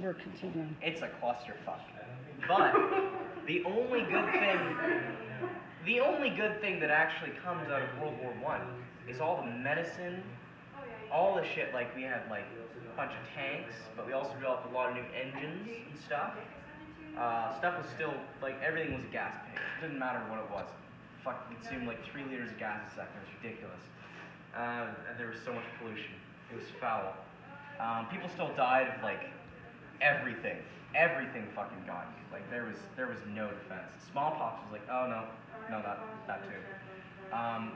we're continuing. It's a clusterfuck. But the only good thing that actually comes out of World War I is all the medicine, all the shit. Like, we had like a bunch of tanks, but we also developed a lot of new engines and stuff. Stuff was still, like, everything was a gas pig. It didn't matter what it was. Fuck, it consumed like 3 liters of gas a second. It was ridiculous. And there was so much pollution. It was foul. People still died of like everything. Everything fucking got you. Like, there was no defense. Smallpox was like, oh no, that too.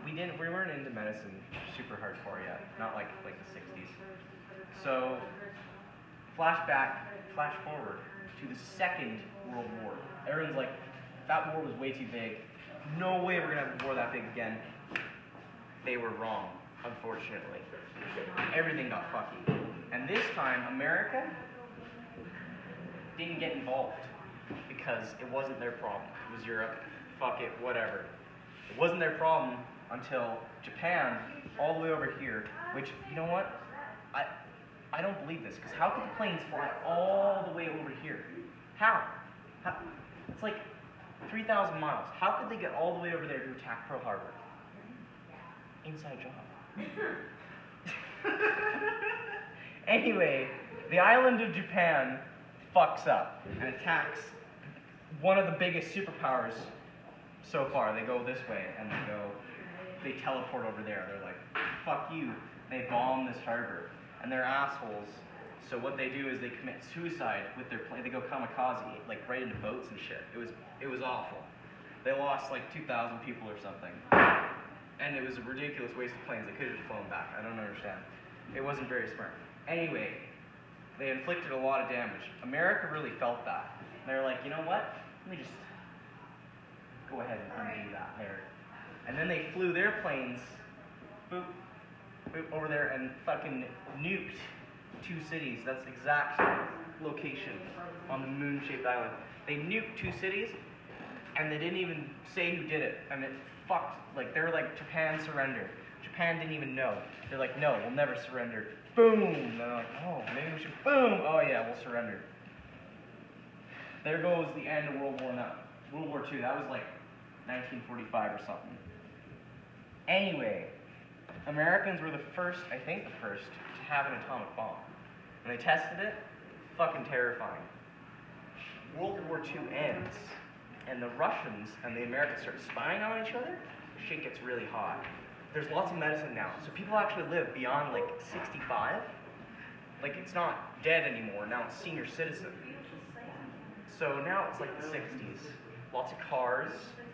We weren't into medicine super hardcore yet. Not like the 60s. So flash forward to the Second World War. Everyone's like, that war was way too big. No way we're gonna have a war that big again. They were wrong, unfortunately. Everything got fucky. And this time, America didn't get involved because it wasn't their problem. It was Europe. Fuck it, whatever. It wasn't their problem until Japan, all the way over here, which, you know what? I don't believe this, because how could the planes fly all the way over here? How? It's like 3,000 miles. How could they get all the way over there to attack Pearl Harbor? Inside job. Anyway, the island of Japan fucks up and attacks one of the biggest superpowers so far. They go this way and they teleport over there. They're like, fuck you. They bomb this harbor. And they're assholes. So what they do is they commit suicide with their plane. They go kamikaze, like right into boats and shit. It was awful. They lost like 2,000 people or something. And it was a ridiculous waste of planes. They could have just flown back. I don't understand. It wasn't very smart. Anyway, they inflicted a lot of damage. America really felt that. And they were like, you know what? Let me just go ahead and undo that there. And then they flew their planes, boop, boop, over there and fucking nuked 2 cities. That's the exact location on the moon-shaped island. They nuked 2 cities, and they didn't even say who did it. And it fucked, like, they were like, Japan surrender. Japan didn't even know. They're like, no, we'll never surrender. Boom! And they're like, oh, maybe we should, boom! Oh yeah, we'll surrender. There goes the end of World War II. That was like 1945 or something. Anyway, Americans were the first to have an atomic bomb. When they tested it, fucking terrifying. World War II ends, and the Russians and the Americans start spying on each other. Shit gets really hot. There's lots of medicine now, so people actually live beyond like 65. Like, it's not dead anymore, now it's senior citizen. So now it's like the 60s. Lots of cars.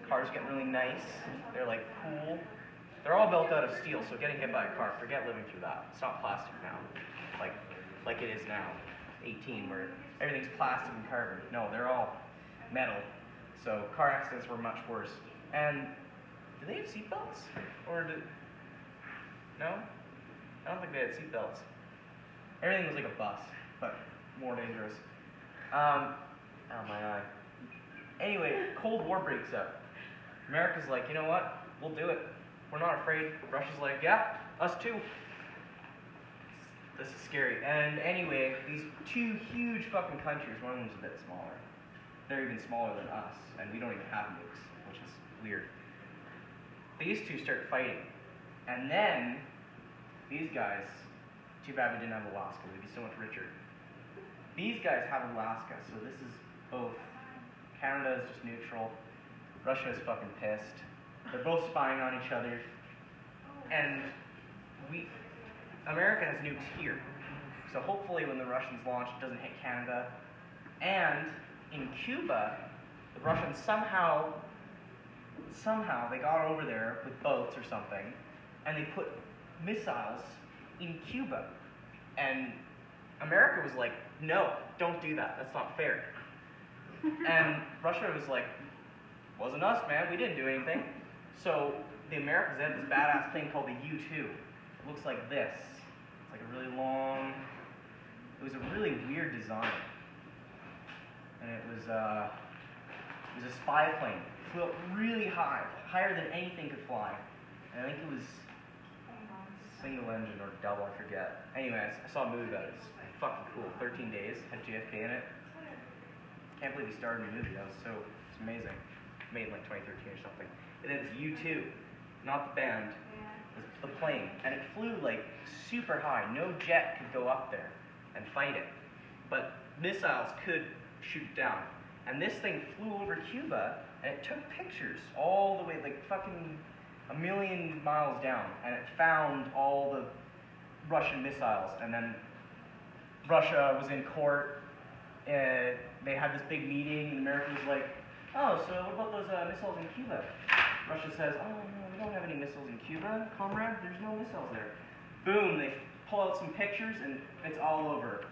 Cars getting really nice. They're like cool. They're all built out of steel, so getting hit by a car, forget living through that. It's not plastic now, like it is now, 18, where everything's plastic and carbon. No, they're all metal. So car accidents were much worse. And do they have seatbelts? No? I don't think they had seatbelts. Everything was like a bus, but more dangerous. Oh my eye. Anyway, Cold War breaks out. America's like, you know what? We'll do it. We're not afraid. Russia's like, yeah, us too. This is scary. And anyway, these 2 huge fucking countries, one of them's a bit smaller. They're even smaller than us, and we don't even have nukes, which is weird. These 2 start fighting. And then, these guys, too bad we didn't have Alaska, we'd be so much richer. These guys have Alaska, so this is both. Canada is just neutral. Russia is fucking pissed. They're both spying on each other. And America has nukes here. So hopefully when the Russians launch, it doesn't hit Canada. And in Cuba, the Russians somehow they got over there with boats or something, and they put missiles in Cuba. And America was like, no, don't do that. That's not fair. And Russia was like, wasn't us, man. We didn't do anything. So the Americans had this badass thing called the U-2. It looks like this. It's like a really long. It was a really weird design, and it was a spy plane. It flew up really high, higher than anything could fly. And I think it was single engine or double, I forget. Anyway, I saw a movie about it. It's fucking cool. 13 Days, had JFK in it. Can't believe he starred in a movie. It's amazing. Made in like 2013 or something. And then it's U2, not the band, it's the plane. And it flew like super high. No jet could go up there and fight it. But missiles could shoot down. And this thing flew over Cuba and it took pictures all the way, like fucking a million miles down. And it found all the Russian missiles. And then Russia was in court. They had this big meeting, and America was like, oh, so what about those missiles in Cuba? Russia says, oh, no, we don't have any missiles in Cuba, comrade. There's no missiles there. Boom, they pull out some pictures, and it's all over.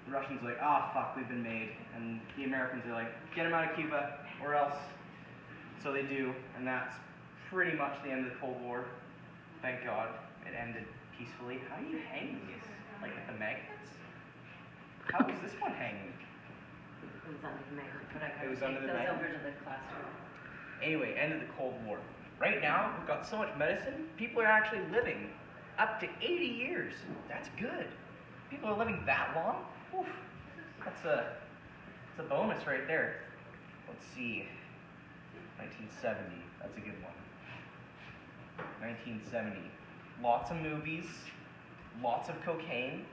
The Russians are like, ah, fuck, we've been made. And the Americans are like, get them out of Cuba, or else. So they do, and that's pretty much the end of the Cold War. Thank God it ended peacefully. How do you hang these? Like with the magnets? How is this one hanging? It was under the magnet, but I It was gotta under take the those magnet? over to the classroom. Anyway, end of the Cold War. Right now, we've got so much medicine, people are actually living up to 80 years. That's good. People are living that long? Oof. That's a bonus right there. Let's see. 1970. That's a good one. 1970. Lots of movies, lots of cocaine,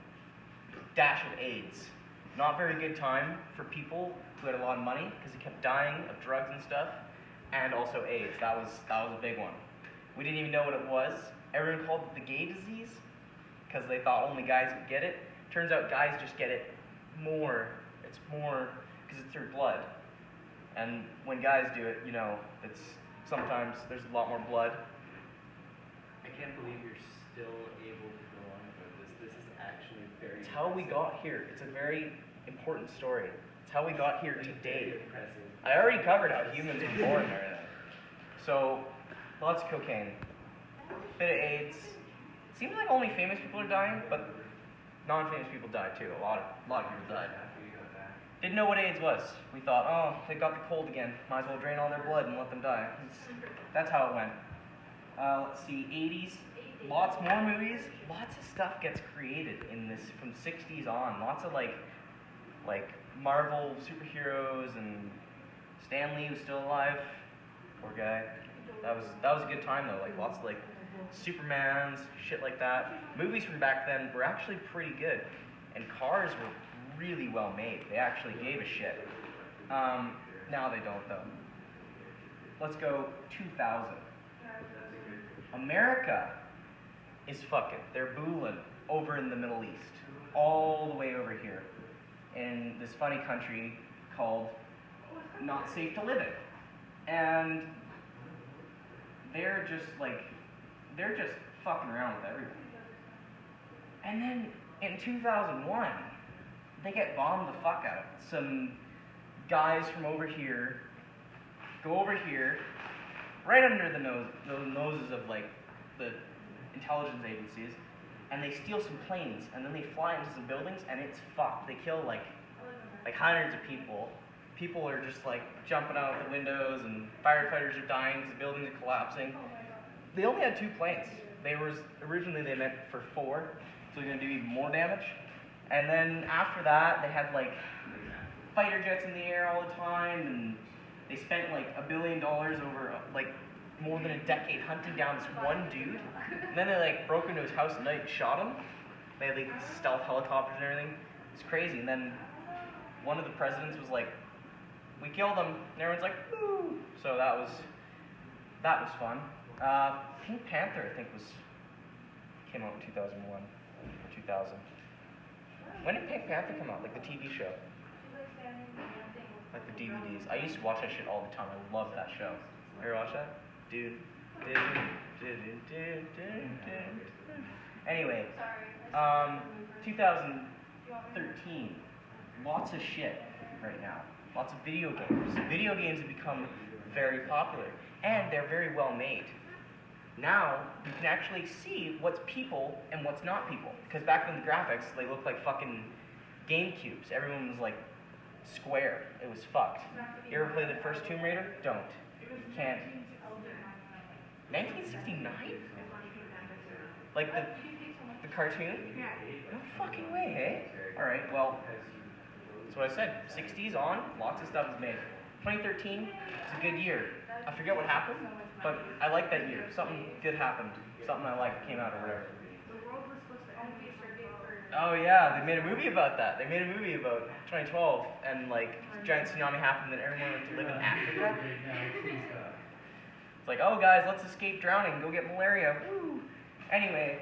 dash of AIDS. Not very good time for people who had a lot of money because they kept dying of drugs and stuff, and also AIDS. That was a big one. We didn't even know what it was. Everyone called it the gay disease because they thought only guys could get it. Turns out guys just get it more. It's more because it's through blood. And when guys do it, it's sometimes there's a lot more blood. I can't believe you're still able to go on about this. This is actually very It's how we got here. It's a very important story. It's how we got here today. impressive. I already covered how humans were born and everything. So, lots of cocaine, bit of AIDS. Seems like only famous people are dying, but non-famous people die too. A lot of people died. Didn't know what AIDS was. We thought, oh, they got the cold again. Might as well drain all their blood and let them die. That's how it went. Let's see, 80s, lots more movies. Lots of stuff gets created in this from 60s on. Lots of like Marvel superheroes, and Stan Lee was still alive. Poor guy. That was a good time though. Like lots of like Supermans, shit like that. Movies from back then were actually pretty good, and cars were really well made. They actually gave a shit. Now they don't though. Let's go 2000. America is fucking. They're booling over in the Middle East, all the way over here, in this funny country called not safe to live in, and they're just fucking around with everything. And then in 2001, they get bombed the fuck out. Some guys from over here go over here, right under the noses of like the intelligence agencies, and they steal some planes, and then they fly into some buildings, and it's fucked. They kill like hundreds of people. People are just like jumping out the windows, and firefighters are dying because the buildings are collapsing. They only had 2 planes. Originally they meant for 4, so they're gonna do even more damage. And then after that, they had like fighter jets in the air all the time, and they spent like $1 billion over like more than a decade hunting down this one dude. And then they like broke into his house at night and shot him. They had like stealth helicopters and everything. It's crazy. And then one of the presidents was like, "We killed him," and everyone's like, "Woo!" So that was fun. Pink Panther, I think, came out in 2001 or 2000. When did Pink Panther come out? Like the TV show? Like the DVDs. I used to watch that shit all the time. I loved that show. You ever watch that? Dude. Anyway, 2013. Lots of shit right now. Lots of video games. Video games have become very popular, and they're very well made. Now, you can actually see what's people and what's not people. Because back then the graphics, they looked like fucking GameCubes. Everyone was like square. It was fucked. You ever play the first Tomb Raider? Don't. You can't. 1969? Like the cartoon? Yeah. No fucking way, hey? Alright, well, that's what I said. 60s on, lots of stuff is made. 2013, it's a good year. I forget what happened, but I like that year. Something good happened. Something I liked came out or whatever. The world was supposed to end yesterday for. Oh yeah, they made a movie about that. They made a movie about 2012 and like giant tsunami happened and everyone went to live in Africa. It's like, oh guys, let's escape drowning, go get malaria. Woo. Anyway,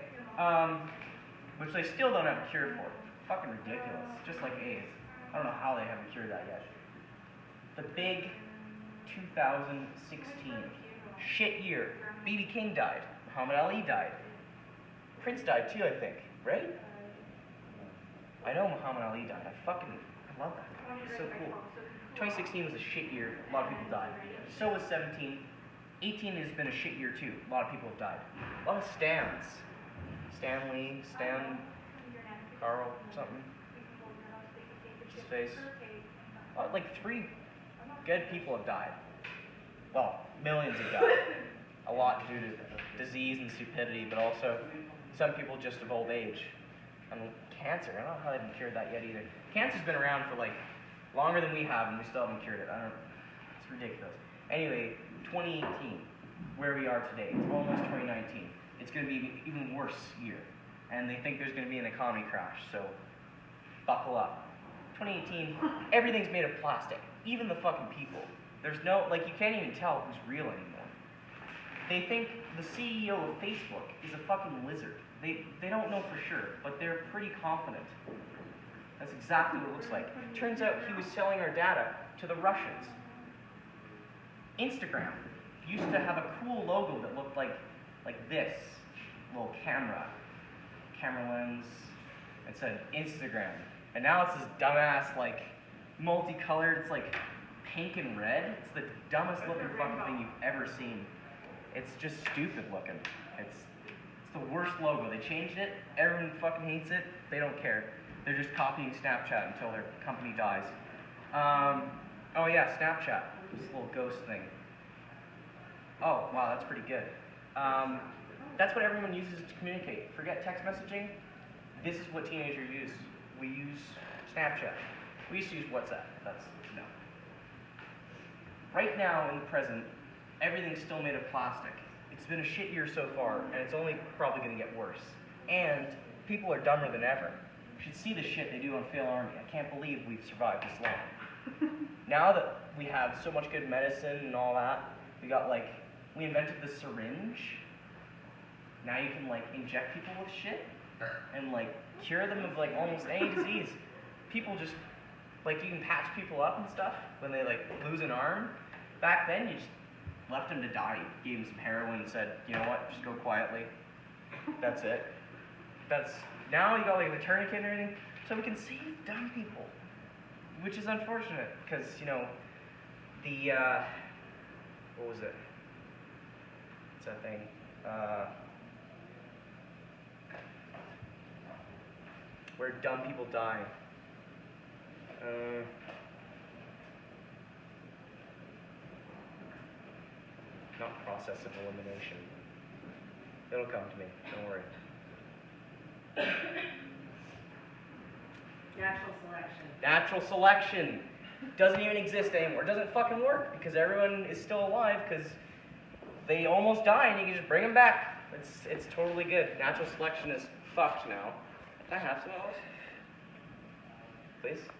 which they still don't have a cure for. Fucking ridiculous. Just like AIDS. I don't know how they haven't cured that yet. The big 2016 shit year. B.B. King died. Muhammad Ali died. Prince died too, I think. Right? I know Muhammad Ali died. I love that guy. He's so cool. 2016 was a shit year. A lot of people died. So was 17. 18 has been a shit year too. A lot of people have died. A lot of Stans. Stan Lee, Stan, Carl, something. His face. Like 3 good people have died. Well, millions have died. A lot due to disease and stupidity, but also some people just of old age. I mean, cancer. I don't know how they haven't cured that yet either. Cancer's been around for like longer than we have, and we still haven't cured it. I don't. It's ridiculous. Anyway, 2018, where we are today. It's almost 2019. It's going to be an even worse year, and they think there's going to be an economy crash. So, buckle up. 2018, everything's made of plastic. Even the fucking people. There's no like you can't even tell who's real anymore. They think the CEO of Facebook is a fucking lizard. They don't know for sure, but they're pretty confident. That's exactly what it looks like. Turns out he was selling our data to the Russians. Instagram used to have a cool logo that looked like this. Little camera lens. It said Instagram. And now it's this dumbass, like, multicolored, it's like pink and red. It's the dumbest looking fucking thing you've ever seen. It's just stupid looking. It's the worst logo. They changed it. Everyone fucking hates it. They don't care. They're just copying Snapchat until their company dies. Oh yeah, Snapchat. This little ghost thing. Oh, wow, that's pretty good. That's what everyone uses to communicate. Forget text messaging. This is what teenagers use. We use Snapchat. We used to use WhatsApp. That's no. Right now, in the present, everything's still made of plastic. It's been a shit year so far, and it's only probably going to get worse. And people are dumber than ever. You should see the shit they do on Fail Army. I can't believe we've survived this long. Now that we have so much good medicine and all that, we invented the syringe. Now you can inject people with shit and cure them of almost any disease. People just you can patch people up and stuff when they lose an arm. Back then you just left them to die. You gave them some heroin and said, you know what, just go quietly. That's it. Now you got the tourniquet and everything, so we can save dumb people, which is unfortunate because the what was it? What's that thing? Where dumb people die. Not process of elimination. It'll come to me. Don't worry. Natural selection. Natural selection doesn't even exist anymore. It doesn't fucking work because everyone is still alive because they almost die and you can just bring them back. It's totally good. Natural selection is fucked now. Can I have some of those? Please?